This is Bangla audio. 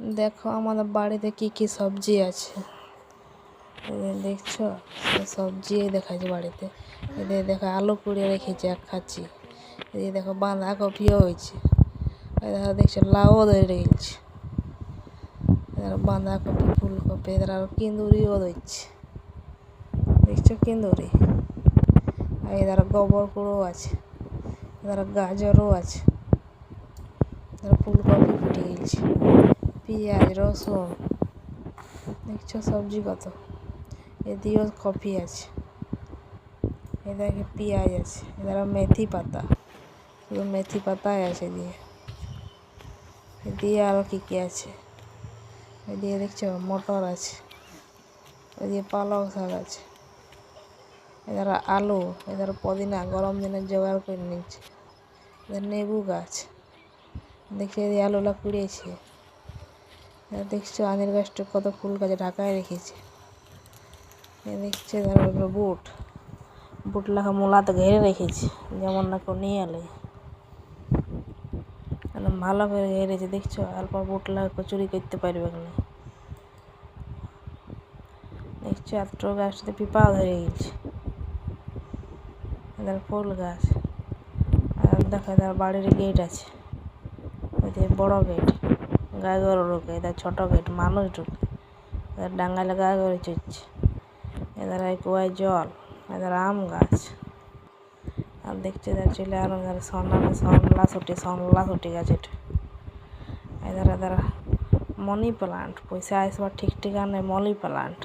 দেখো আমাদের বাড়িতে কি কি সবজি আছে। দেখছো সবজি দেখাচ্ছে বাড়িতে। এদের দেখো আলু পুড়িয়ে রেখেছে এক খাচ্ছি। এদিকে দেখো বাঁধাকপিও হয়েছে। দেখো দেখছো লাউও ধরে রেখেছে। বাঁধাকপি ফুলকপি এদের আর কিন্দুরিও ধরছে। দেখছো কিন্দুরি। আর এদের গোবর কুড়ো আছে। এদের গাজরও আছে। ফুলকপি ফুটে গেছে। পেঁয়াজ রসুন দেখছো সবজি কত। এদিকেও কপি আছে। এদিকে পেঁয়াজ আছে। এদের মেথি পাতা, শুধু মেথি পাতাই আছে দিয়ে। এদিকে আরো কি কি আছে। এদিকে দেখছো মটর আছে। এদিকে পালং শাক আছে। এদের আলু, এদের পুদিনা গরম দিনে জোগাড় করে নিচ্ছে। এদের লেবু গাছ দেখছি। এদিকে আলুলা কুড়িয়েছে। দেখছো আমের গাছটা কত ফুল গাছে ঢাকায় রেখেছে। দেখছে ধরো বুট লাখা মূলাতে ঘিরে রেখেছে, যেমন না কেউ নিয়ে এলে ভালো করে ঘিরেছে। দেখছো অল্প বুট লাখা চুরি করতে পারবে না। দেখছো এত গাছটাতে পিপাও ধরে গেছে। এদের ফুল গাছ। আর দেখো এদের বাড়ির গেট আছে। ওইদিকে বড় গেট, গায়ে গরু ঢুকে। এদের ছোট গেট, মানুষ ঢুকে। এদের ডাঙ্গালে গায়ে গরু চড়ছে। এদের কুয়ায় জল। এদের আম গাছ। আর দেখছে এদের চলে আরো সনলা ছুটি গাছ। এটা এদের মানি প্লান্ট, পয়সা আসবার ঠিক ঠিকানা। Money plant.